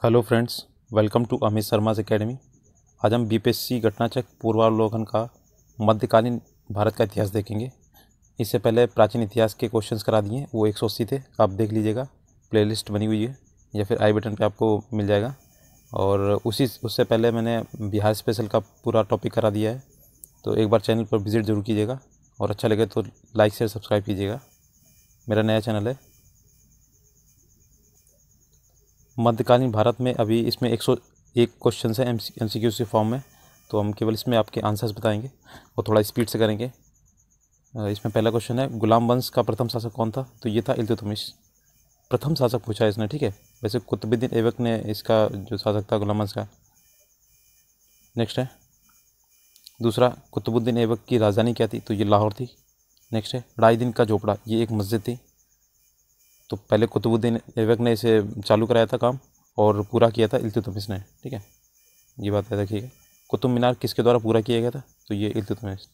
Hello friends, welcome to Amit Sharma's academy. आज हम BPSC Ghatnachakra पूर्वावलोकन का मध्यकालीन भारत का इतिहास देखेंगे। इससे पहले प्राचीन इतिहास के क्वेश्चंस करा दिए, वो 180 थे। आप देख लीजिएगा, प्लेलिस्ट बनी हुई है या फिर आई बटन पे आपको मिल जाएगा। और उससे पहले मैंने बिहार स्पेशल का पूरा टॉपिक करा दिया है, तो एक बार चैनल पर विजिट ज़रूर कीजिएगा और अच्छा लगे तो लाइक शेयर सब्सक्राइब कीजिएगा। मेरा नया चैनल है। मध्यकालीन भारत में अभी इसमें 101 क्वेश्चन है एमसीक्यू के फॉर्म में, तो हम केवल इसमें आपके आंसर्स बताएंगे और थोड़ा स्पीड से करेंगे। इसमें पहला क्वेश्चन है, गुलाम वंश का प्रथम शासक कौन था? तो ये था इल्तुतमिश। प्रथम शासक पूछा है इसने, ठीक है। वैसे कुतुबुद्दीन ऐबक ने इसका जो शासक था गुलाम वंश का। नेक्स्ट है दूसरा, कुतुबुद्दीन ऐबक की राजधानी क्या थी? तो ये लाहौर थी। नेक्स्ट है ढाई दिन का झोपड़ा, ये एक मस्जिद थी। तो पहले कुतुबुद्दीन ऐबक ने इसे चालू कराया था काम और पूरा किया था इल्तुतमिश ने, ठीक है। ये बात याद रखिएगा। कुतुब मीनार किसके द्वारा पूरा किया गया था? तो ये इल्तुतमिश।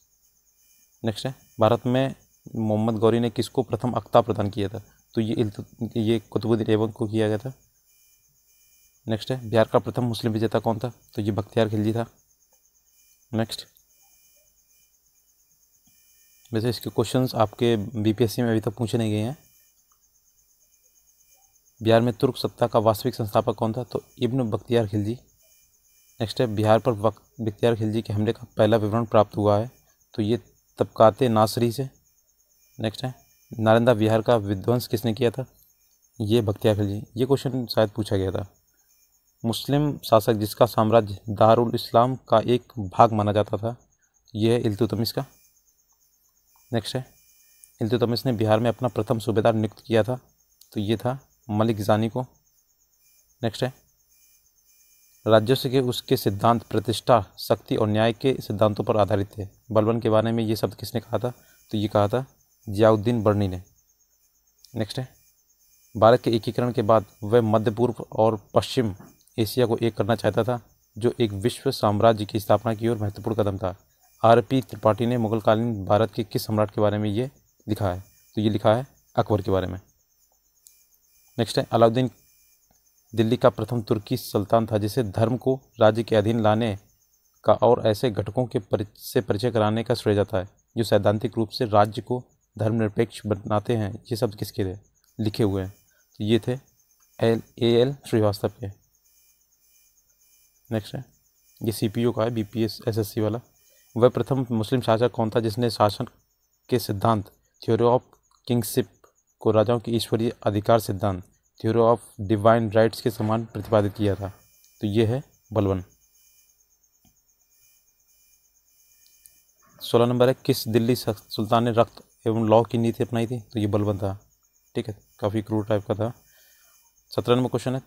नेक्स्ट है भारत में मोहम्मद गौरी ने किसको प्रथम अख्ता प्रदान किया था? तो ये कुतुबुद्दीन ऐबक को किया गया था। नेक्स्ट है बिहार का प्रथम मुस्लिम विजेता कौन था? तो ये बख्तियार खिलजी था। नेक्स्ट, वैसे इसके क्वेश्चंस आपके बीपीएससी में अभी तक पूछे नहीं गए हैं। बिहार में तुर्क सत्ता का वास्तविक संस्थापक कौन था? तो इब्न बख्तियार खिलजी। नेक्स्ट है बिहार पर बख्तियार खिलजी के हमले का पहला विवरण प्राप्त हुआ है? तो ये तबकाते नासरी से। नेक्स्ट है नालंदा बिहार का विध्वंस किसने किया था? ये बख्तियार खिलजी। ये क्वेश्चन शायद पूछा गया था। मुस्लिम शासक जिसका साम्राज्य दारुल इस्लाम का एक भाग माना जाता था, यह है इल्तुतमिश का। नेक्स्ट है इल्तुतमिश ने बिहार में अपना प्रथम सूबेदार नियुक्त किया था? तो ये था मलिक जानी को। नेक्स्ट है राजस्व के उसके सिद्धांत प्रतिष्ठा, शक्ति और न्याय के सिद्धांतों पर आधारित थे। बलबन के बारे में ये शब्द किसने कहा था? तो ये कहा था जियाउद्दीन बर्नी ने। नेक्स्ट है भारत के एकीकरण के बाद वह मध्य पूर्व और पश्चिम एशिया को एक करना चाहता था, जो एक विश्व साम्राज्य की स्थापना की ओर महत्वपूर्ण कदम था। आर.पी. त्रिपाठी ने मुगलकालीन भारत के किस सम्राट के बारे में ये लिखा है? तो ये लिखा है अकबर के बारे में। नेक्स्ट है अलाउद्दीन दिल्ली का प्रथम तुर्की सुल्तान था, जिसे धर्म को राज्य के अधीन लाने का और ऐसे घटकों के परिचय कराने का श्रेय जाता है जो सैद्धांतिक रूप से राज्य को धर्मनिरपेक्ष बनाते हैं। ये शब्द किसके थे लिखे हुए हैं? तो ये थे एल श्रीवास्तव के। नेक्स्ट है ये सीपीओ का है, बीपीएस एसएससी वाला। वह प्रथम मुस्लिम शासक कौन था जिसने शासन के सिद्धांत थ्योरी ऑफ किंगशिप को राजाओं की ईश्वरीय अधिकार सिद्धांत थ्योरी ऑफ डिवाइन राइट्स के समान प्रतिपादित किया था? तो ये है बलबन। 16 नंबर है किस दिल्ली सुल्तान ने रक्त एवं लौ की नीति अपनाई थी? तो ये बलबन था, ठीक है। काफ़ी क्रूर टाइप का था। 17 नंबर क्वेश्चन है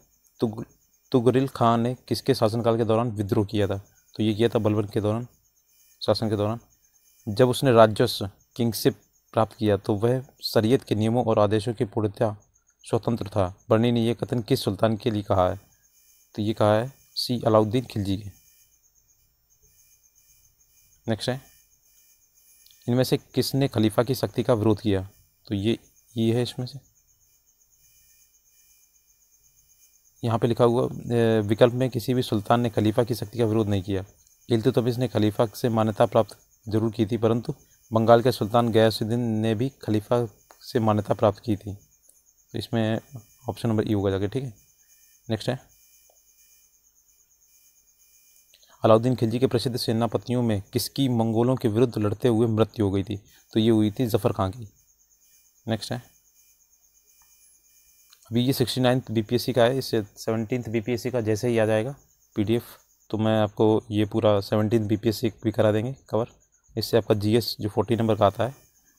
तुगरिल खान ने किसके शासनकाल के दौरान विद्रोह किया था? तो ये किया था बलबन के दौरान, शासन के दौरान। जब उसने राजस्व किंगशिप प्राप्त किया तो वह शरीयत के नियमों और आदेशों की पूर्णतः स्वतंत्र था। बर्नी ने यह कथन किस सुल्तान के लिए कहा है? तो ये कहा है सी अलाउद्दीन खिलजी के। नेक्स्ट है इनमें से किसने खलीफा की शक्ति का विरोध किया? तो ये है इसमें से। यहाँ पे लिखा हुआ विकल्प में किसी भी सुल्तान ने खलीफा की शक्ति का विरोध नहीं किया। इल्तुतमिश ने खलीफा से मान्यता प्राप्त जरूर की थी, परंतु बंगाल के सुल्तान गयासुद्दीन ने भी खलीफा से मान्यता प्राप्त की थी। तो इसमें ऑप्शन नंबर ई होगा जाके, ठीक है। नेक्स्ट है अलाउद्दीन खिलजी के प्रसिद्ध सेनापतियों में किसकी मंगोलों के विरुद्ध लड़ते हुए मृत्यु हो गई थी? तो ये हुई थी जफर खां की। नेक्स्ट है अभी ये 69th बीपीएससी का है, इससे 17th बीपीएससी का जैसे ही आ जाएगा पीडीएफ, तो मैं आपको ये पूरा 17th बीपीएससी भी करा देंगे कवर। इससे आपका जीएस जो 40 नंबर का आता है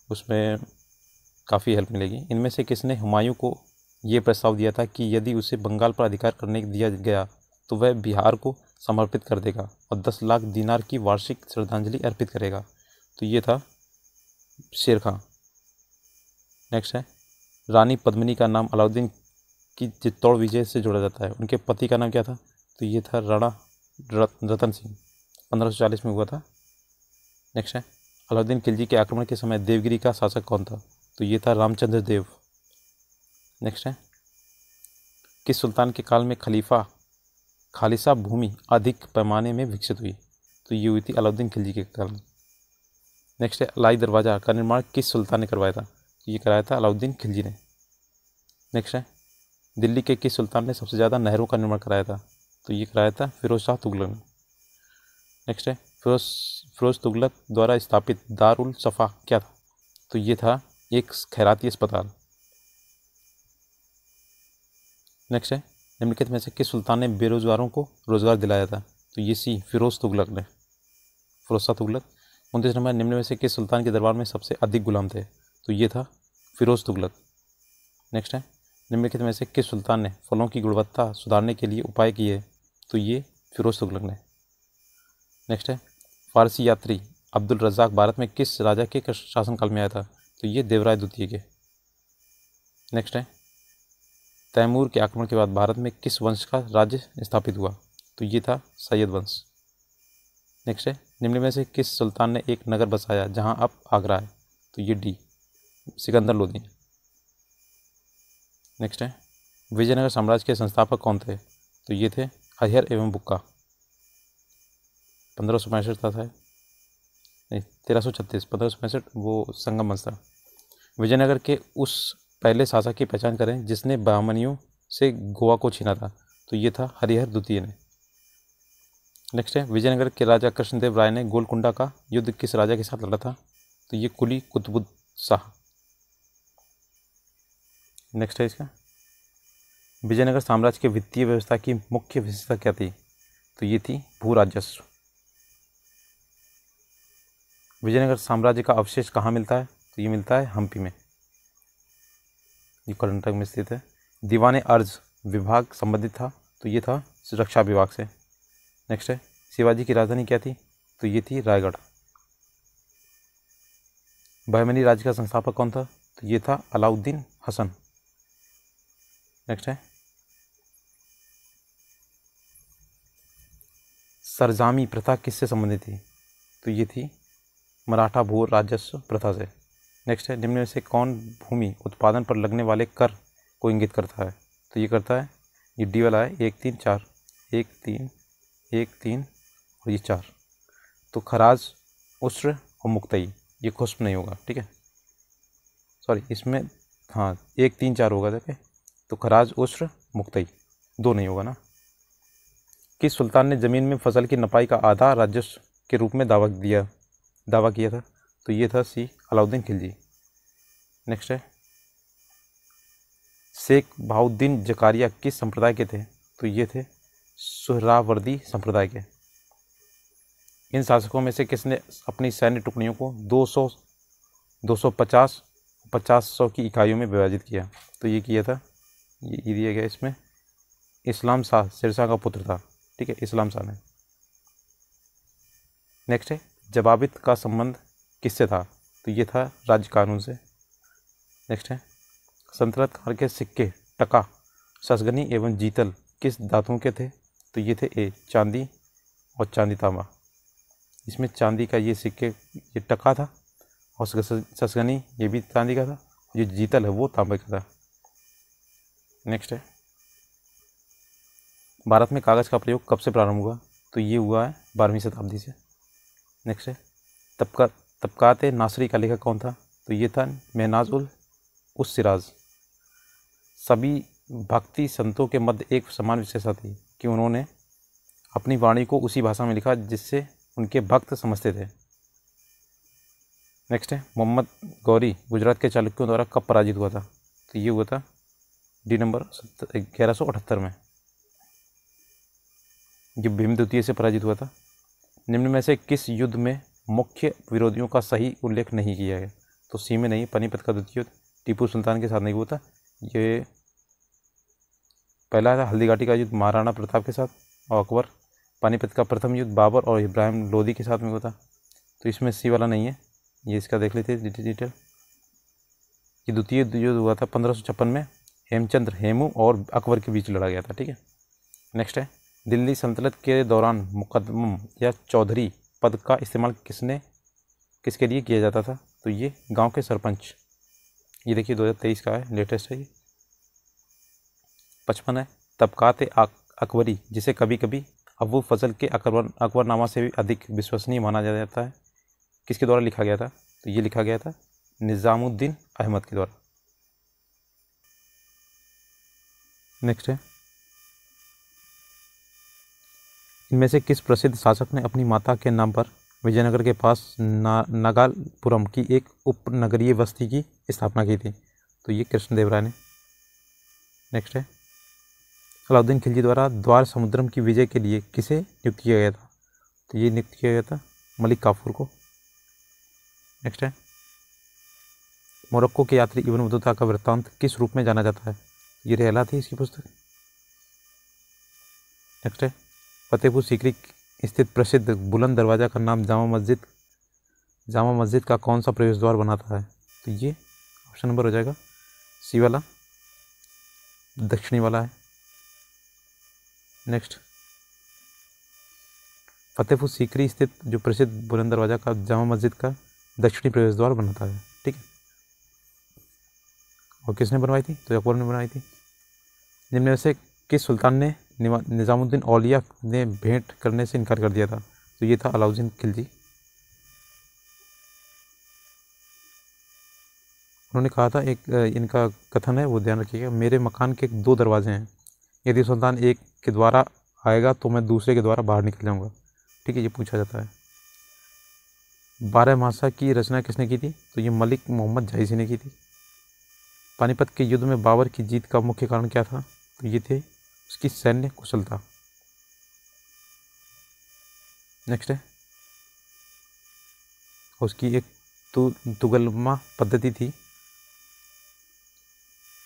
उसमें काफ़ी हेल्प मिलेगी। इनमें से किसने हुमायूं को ये प्रस्ताव दिया था कि यदि उसे बंगाल पर अधिकार करने दिया गया तो वह बिहार को समर्पित कर देगा और 10 लाख दिनार की वार्षिक श्रद्धांजलि अर्पित करेगा? तो ये था शेर खां। नेक्स्ट है रानी पद्मिनी का नाम अलाउद्दीन की चित्तौड़ विजय से जोड़ा जाता है, उनके पति का नाम क्या था? तो ये था राणा रतन सिंह, 1540 में हुआ था। नेक्स्ट है अलाउद्दीन खिलजी के आक्रमण के समय देवगिरी का शासक कौन था? तो ये था रामचंद्र देव। नेक्स्ट है किस सुल्तान के काल में खलीफा खालिसा भूमि अधिक पैमाने में विकसित हुई? तो ये हुई थी अलाउद्दीन खिलजी के कारण। नेक्स्ट है अलाई दरवाज़ा का निर्माण किस सुल्तान ने करवाया था? तो ये कराया था अलाउद्दीन खिलजी ने। नेक्स्ट है दिल्ली के किस सुल्तान ने सबसे ज़्यादा नहरों का निर्माण कराया था? तो ये कराया था फिरोज शाह तुगलक ने। नेक्स्ट है फिरोज तुगलक द्वारा स्थापित दार उल सफ़ा क्या था? तो ये था एक खैराती अस्पताल। नेक्स्ट है निम्नलिखित में से किस सुल्तान ने बेरोजगारों को रोजगार दिलाया था? तो ये सी फिरोज तुगलक ने, फिरोज शाह तुगलक। 29 नंबर निम्न में से किस सुल्तान के दरबार में सबसे अधिक गुलाम थे? तो ये था फिरोज तुगलक। नेक्स्ट है निम्नलिखित में से किस सुल्तान ने फलों की गुणवत्ता सुधारने के लिए उपाय किए? तो ये फिरोज तुगलक ने। नेक्स्ट है फारसी यात्री अब्दुल रज़ाक भारत में किस राजा के शासनकाल में आया था? तो ये देवराय द्वितीय के। नेक्स्ट है तैमूर के आक्रमण के बाद भारत में किस वंश का राज्य स्थापित हुआ? तो ये था सैयद वंश। नेक्स्ट है निम्न में से किस सुल्तान ने एक नगर बसाया जहां अब आगरा है? तो ये डी सिकंदर लोदी। नेक्स्ट है विजयनगर साम्राज्य के संस्थापक कौन थे? तो ये थे हरिहर एवं बुक्का। 1565 था नहीं 1336, 1565 वो संगम वंश था। विजयनगर के उस पहले शासक की पहचान करें जिसने बहमनियों से गोवा को छीना था? तो ये था हरिहर द्वितीय ने। नेक्स्ट है विजयनगर के राजा कृष्णदेव राय ने गोलकुंडा का युद्ध किस राजा के साथ लड़ा था? तो ये कुली कुतुब शाह। नेक्स्ट है इसका विजयनगर साम्राज्य के वित्तीय व्यवस्था की मुख्य विशेषता क्या थी? तो ये थी भू राजस्व। विजयनगर साम्राज्य का अवशेष कहाँ मिलता है? तो ये मिलता है हम्पी में, ये कर्नाटक में स्थित है। दीवाने अर्ज विभाग संबंधित था? तो ये था रक्षा विभाग से। नेक्स्ट है शिवाजी की राजधानी क्या थी? तो ये थी रायगढ़। बहमनी राज्य का संस्थापक कौन था? तो ये था अलाउद्दीन हसन। नेक्स्ट है सरजामी प्रथा किससे संबंधित थी? तो ये थी मराठा भू राजस्व प्रथा से। नेक्स्ट है निम्न में से कौन भूमि उत्पादन पर लगने वाले कर को इंगित करता है? तो ये करता है ये डी वाला है 1 3 4, 1 3 1 3 और ये 4। तो खराज उस्र और मुक्तई, ये खुश्क नहीं होगा, ठीक है, सॉरी इसमें हाँ 1 3 4 होगा। देखे तो खराज उस्र मुक्तई 2 नहीं होगा ना। किस सुल्तान ने ज़मीन में फसल की नपाई का आधा राजस्व के रूप में दावा किया था? तो ये था सी अलाउद्दीन खिलजी। नेक्स्ट है शेख बहाउद्दीन जकारिया किस संप्रदाय के थे? तो ये थे सुहरावर्दी संप्रदाय के। इन शासकों में से किसने अपनी सैन्य टुकड़ियों को 200, 250, 50 की इकाइयों में विभाजित किया? तो ये किया था, ये दिया गया इसमें इस्लाम शाह शेरशाह का पुत्र था, ठीक है, इस्लाम शाह ने। नेक्स्ट है जवाबित का संबंध किससे था? तो ये था राज्य कानून से। नेक्स्ट है सल्तनत काल के सिक्के टका ससगनी एवं जीतल किस धातुओं के थे? तो ये थे ए चांदी और चांदी तांबा। इसमें चांदी का ये सिक्के ये टका था और ससगनी ये भी चांदी का था, जो जीतल है वो तांबे का था। नेक्स्ट है भारत में कागज़ का प्रयोग कब से प्रारंभ हुआ? तो ये हुआ है 12वीं शताब्दी से। नेक्स्ट है तबकात नासरी का लेखक कौन था? तो ये था महनाज उस सिराज। सभी भक्ति संतों के मध्य एक समान विशेषता थी कि उन्होंने अपनी वाणी को उसी भाषा में लिखा जिससे उनके भक्त समझते थे। नेक्स्ट है मोहम्मद गौरी गुजरात के चालुक्यों द्वारा कब पराजित हुआ था? तो ये हुआ था डी नंबर 1178 में, ये भीम द्वितीय से पराजित हुआ था। निम्न में से किस युद्ध में मुख्य विरोधियों का सही उल्लेख नहीं किया गया? तो सी में नहीं, पानीपत का द्वितीय युद्ध टीपू सुल्तान के साथ नहीं हुआ था। ये पहला था हल्दीघाटी का युद्ध महाराणा प्रताप के साथ और अकबर। पानीपत का प्रथम युद्ध बाबर और इब्राहिम लोदी के साथ में हुआ था। तो इसमें सी वाला नहीं है, ये इसका देख लेते डिटेल। ये द्वितीय युद्ध हुआ था 1556 में, हेमचंद्र हेमू और अकबर के बीच लड़ा गया था, ठीक है। नेक्स्ट है दिल्ली सल्तनत के दौरान मुकद्दम या चौधरी पद का इस्तेमाल किसके लिए किया जाता था? तो ये गांव के सरपंच। ये देखिए 2023 का है, लेटेस्ट है ये। 55 है तबकात अकबरी, जिसे कभी कभी अबू फजल के अकबरनामा से भी अधिक विश्वसनीय माना जाता है, किसके द्वारा लिखा गया था? तो ये लिखा गया था निज़ामुद्दीन अहमद के द्वारा। नेक्स्ट है, इनमें से किस प्रसिद्ध शासक ने अपनी माता के नाम पर विजयनगर के पास नागालपुरम की एक उपनगरीय बस्ती की स्थापना की थी? तो ये कृष्णदेवराय ने। नेक्स्ट है, अलाउद्दीन खिलजी द्वारा द्वार समुद्रम की विजय के लिए किसे नियुक्त किया गया था? तो ये नियुक्त किया गया था मलिक काफूर को। नेक्स्ट है, मोरक्को के यात्री इब्न बतूता का वृत्तांत किस रूप में जाना जाता है? ये रहला थी इसकी पुस्तक। नेक्स्ट है, फतेहपुर सीकरी स्थित प्रसिद्ध बुलंद दरवाज़ा का नाम जामा मस्जिद का कौन सा प्रवेश द्वार बनाता है? तो ये ऑप्शन नंबर हो जाएगा सी वाला, दक्षिणी वाला है। नेक्स्ट, फतेहपुर सीकरी स्थित जो प्रसिद्ध बुलंद दरवाज़ा का जामा मस्जिद का दक्षिणी प्रवेश द्वार बनाता है। ठीक है, और किसने बनवाई थी? तो अकबर ने बनवाई थी। निम्न में से किस सुल्तान ने निज़ामुद्दीन औलिया ने भेंट करने से इनकार कर दिया था? तो ये था अलाउद्दीन खिलजी। उन्होंने कहा था, एक इनका कथन है वो ध्यान रखिएगा, मेरे मकान के 2 दरवाजे हैं, यदि सुल्तान एक के द्वारा आएगा तो मैं दूसरे के द्वारा बाहर निकल जाऊंगा। ठीक है, ये पूछा जाता है। 12 की रचना किसने की थी? तो ये मलिक मोहम्मद जायसी ने की थी। पानीपत के युद्ध में बाबर की जीत का मुख्य कारण क्या था? तो ये थे उसकी सैन्य कुशलता। नेक्स्ट है, उसकी एक तुगलमा पद्धति थी।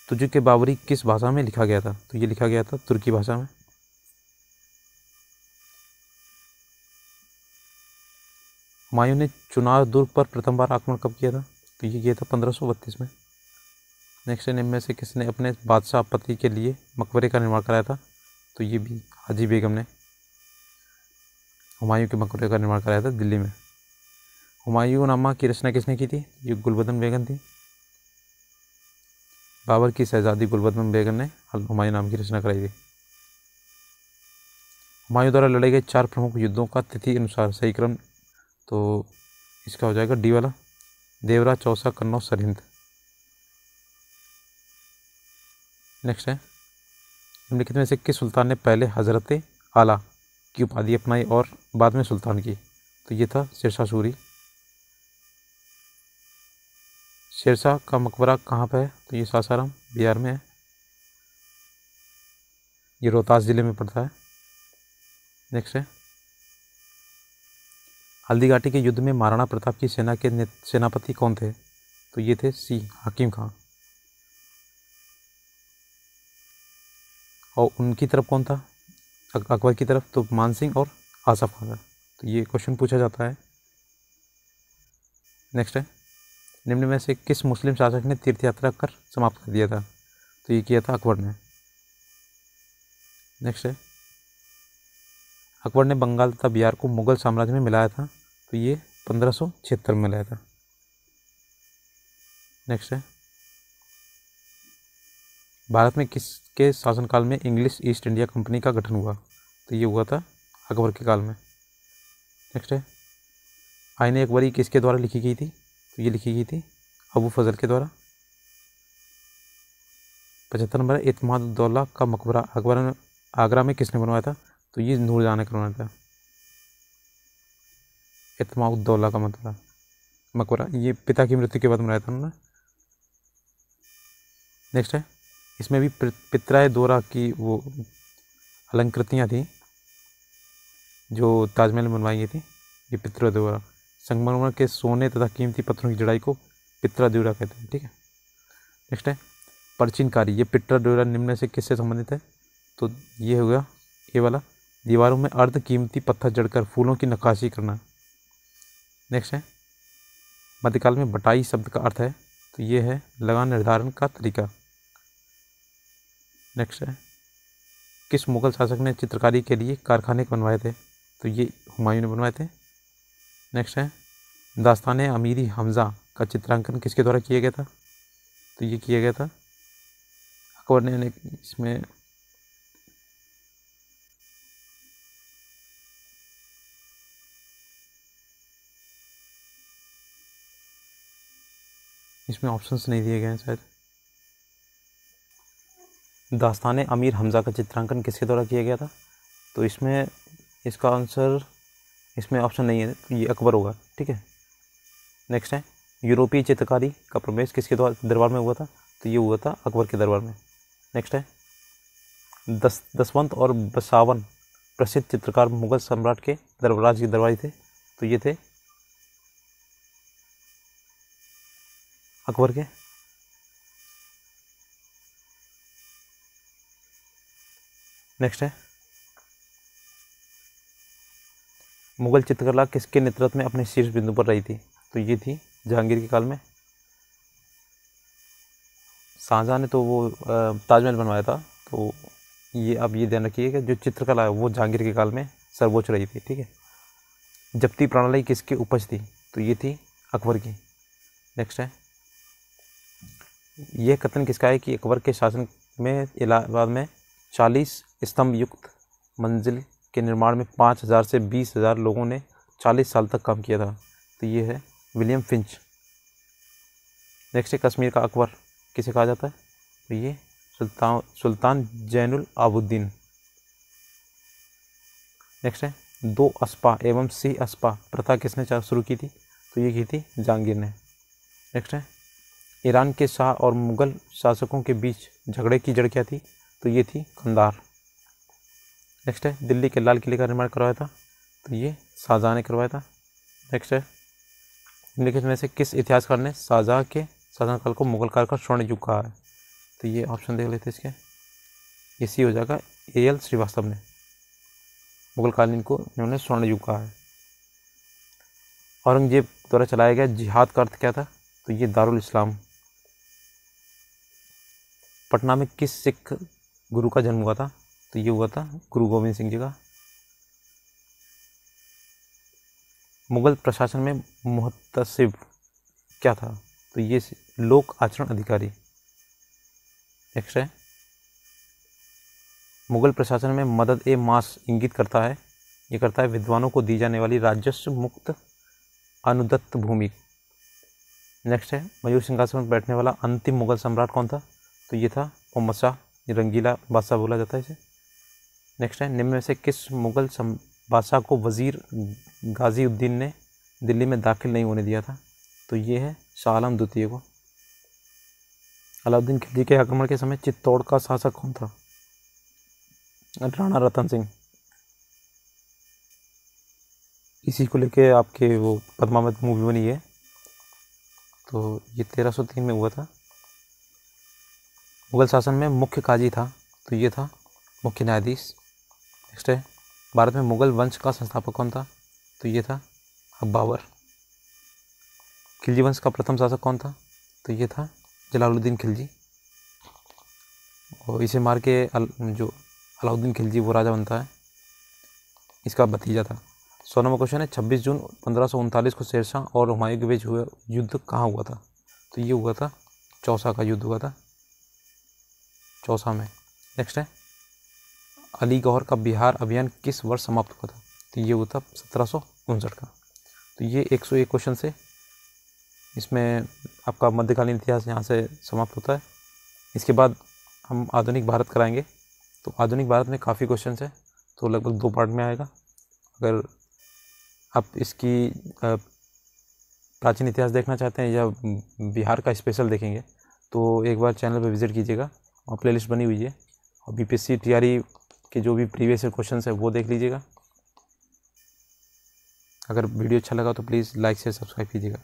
तुझे के बाबरी किस भाषा में लिखा गया था? तो ये लिखा गया था तुर्की भाषा में। हुमायूं ने चुनार दुर्ग पर प्रथम बार आक्रमण कब किया था? तो ये किया था 1532 में। नेक्स्ट है, निम्न में से किसने अपने बादशाह पति के लिए मकबरे का निर्माण कराया था? तो ये भी हाजी बेगम ने हुमायूं के मकबरे का निर्माण कराया था दिल्ली में। हुमायूंनामा की रचना किसने की थी? ये गुलबदन बेगम थी। बाबर की शहजादी गुलबदन बेगम ने हुमायूं नाम की रचना कराई थी। हुमायूं द्वारा लड़े गए 4 प्रमुख युद्धों का तिथि अनुसार सही क्रम, तो इसका हो जाएगा डी वाला, देवरा, चौसा, कन्नौज, सरहिंद। नेक्स्ट है, निम्नलिखित में से किस सुल्तान ने पहले हजरत आला की उपाधि अपनाई और बाद में सुल्तान की? तो ये था शेरशाह सूरी। शेरशाह का मकबरा कहाँ पे है? तो ये सासाराम बिहार में है, ये रोहतास जिले में पड़ता है। नेक्स्ट है, हल्दीघाटी के युद्ध में महाराणा प्रताप की सेना के सेनापति कौन थे? तो ये थे सी हाकिम खां। और उनकी तरफ कौन था अकबर की तरफ? तो मान सिंह और आसफ खां था। तो ये क्वेश्चन पूछा जाता है। नेक्स्ट है, निम्न में से किस मुस्लिम शासक ने तीर्थ यात्रा कर समाप्त कर दिया था? तो ये किया था अकबर ने। नेक्स्ट है, अकबर ने बंगाल तथा बिहार को मुगल साम्राज्य में मिलाया था। तो ये 1576 में मिलाया था। नेक्स्ट है, भारत में किसके शासनकाल में इंग्लिश ईस्ट इंडिया कंपनी का गठन हुआ? तो ये हुआ था अकबर के काल में। नेक्स्ट है, आईने अकबरी किसके द्वारा लिखी गई थी? तो ये लिखी गई थी अबू फजल के द्वारा। 75 नंबर है, इत्माद-उद-दौला का मकबरा अकबर ने आगरा में किसने बनवाया था? तो ये नूरजहां ने बनवाया था। इत्माद-उद-दौला का मकबरा ये पिता की मृत्यु के बाद बनाया था उन्होंने। नेक्स्ट है, इसमें भी पितराय दोरा की वो अलंकृतियाँ थी जो ताजमहल में बनवाई गई थी। ये पितराय दोरा, संगमरमर के सोने तथा कीमती पत्थरों की जड़ाई को पितरा दोरा कहते हैं। ठीक है, नेक्स्ट है, परचीनकारी, ये पितरा दोरा निम्न से किससे संबंधित है? तो ये होगा ये वाला, दीवारों में अर्ध कीमती पत्थर जड़कर फूलों की नक्काशी करना। नेक्स्ट है, मध्यकाल में बटाई शब्द का अर्थ है? तो ये है लगान निर्धारण का तरीका। नेक्स्ट है, किस मुगल शासक ने चित्रकारी के लिए कारखाने बनवाए थे? तो ये हुमायूं ने बनवाए थे। नेक्स्ट है, दास्तान अमीरी हमज़ा का चित्रांकन किसके द्वारा किया गया था? तो ये किया गया था अकबर ने। इसमें इसमें ऑप्शंस नहीं दिए गए हैं शायद। दास्तान अमीर हमज़ा का चित्रांकन किसके द्वारा किया गया था? तो इसमें इसका आंसर, इसमें ऑप्शन नहीं है, तो ये अकबर होगा। ठीक है, नेक्स्ट है यूरोपीय चित्रकारी का प्रवेश किसके दरबार में हुआ था? तो ये हुआ था अकबर के दरबार में। नेक्स्ट है दसवंत और बसावन प्रसिद्ध चित्रकार मुगल सम्राट के दरबाराज के दरबारी थे? तो ये थे अकबर के। नेक्स्ट है मुगल चित्रकला किसके नेतृत्व में अपने शीर्ष बिंदु पर रही थी? तो ये थी जहांगीर के काल में। शाहजहाँ ने तो वो ताजमहल बनवाया था, तो ये आप ये ध्यान रखिए कि जो चित्रकला है वो जहांगीर के काल में सर्वोच्च रही थी। ठीक है, जब्ती प्रणाली किसकी उपज थी? तो ये थी अकबर की। नेक्स्ट है यह कथन किसका है कि अकबर के शासन में इलाहाबाद में 40 स्तंभ युक्त मंजिल के निर्माण में 5,000 से 20,000 लोगों ने 40 साल तक काम किया था? तो ये है विलियम फिंच। नेक्स्ट है कश्मीर का अकबर किसे कहा जाता है? तो ये सुल्तान जैनुल आबुद्दीन। नेक्स्ट है 2 अस्पा एवं सी अस्पा प्रथा किसने शुरू की थी? तो ये की थी जहांगीर ने। नेक्स्ट है ईरान के शाह और मुगल शासकों के बीच झगड़े की जड़ क्या थी? तो ये थी कंधार। नेक्स्ट है दिल्ली के लाल किले का निर्माण करवाया था? तो ये शाहजहाँ ने करवाया था। नेक्स्ट है निम्नलिखित में से किस इतिहासकार ने शाहजहाँ के शासनकाल को मुगल काल का स्वर्ण युग कहा है? तो ये ऑप्शन देख लेते इसके, ये सी हो जाएगा। AL श्रीवास्तव ने मुगल कालीन को इन्होंने स्वर्ण युग कहा है। औरंगजेब द्वारा चलाया गया जिहाद का अर्थ क्या था? तो ये दारुल इस्लाम। पटना में किस सिख गुरु का जन्म हुआ था? तो ये हुआ था गुरु गोविंद सिंह जी का। मुगल प्रशासन में मुहतसिब क्या था? तो ये लोक आचरण अधिकारी। नेक्स्ट है मुगल प्रशासन में मदद ए मास इंगित करता है, ये करता है विद्वानों को दी जाने वाली राजस्व मुक्त अनुदत्त भूमि। नेक्स्ट है मयूर सिंहासन पर बैठने वाला अंतिम मुगल सम्राट कौन था? तो ये था मोहम्मद शाह, रंगीला बादशाह बोला जाता है इसे। नेक्स्ट है निम्न में से किस मुगल बादशाह को वजीर गाजीउद्दीन ने दिल्ली में दाखिल नहीं होने दिया था? तो ये है शाह आलम द्वितीय को। अलाउद्दीन खिलजी के आक्रमण के समय चित्तौड़ का शासक कौन था? राणा रतन सिंह। इसी को लेके आपके वो पद्मावत मूवी बनी है, तो ये 1303 में हुआ था। मुगल शासन में मुख्य काजी था? तो ये था मुख्य न्यायाधीश। नेक्स्ट है भारत में मुगल वंश का संस्थापक कौन था? तो ये था बाबर। खिलजी वंश का प्रथम शासक कौन था? तो ये था जलालुद्दीन खिलजी। और इसे मार के जो अलाउद्दीन खिलजी वो राजा बनता है, इसका भतीजा था। 100 नंबर क्वेश्चन है 26 जून 1539 को शेरशाह और हुमायूं के बीच हुआ युद्ध कहाँ हुआ था? तो ये हुआ था चौसा का युद्ध हुआ था, चौसा में। नेक्स्ट है अली गौहर का बिहार अभियान किस वर्ष समाप्त हुआ था? तो ये हुआ था 1759 का। तो ये 101 क्वेश्चन से इसमें आपका मध्यकालीन इतिहास यहाँ से समाप्त होता है। इसके बाद हम आधुनिक भारत कराएंगे। तो आधुनिक भारत में काफ़ी क्वेश्चन है, तो लगभग 2 पार्ट में आएगा। अगर आप इसकी प्राचीन इतिहास देखना चाहते हैं या बिहार का स्पेशल देखेंगे तो एक बार चैनल पर विजिट कीजिएगा, और प्लेलिस्ट बनी हुई है। और BPSC TRE के जो भी प्रीवियस ईयर क्वेश्चन है वो देख लीजिएगा। अगर वीडियो अच्छा लगा तो प्लीज़ लाइक शेयर सब्सक्राइब कीजिएगा।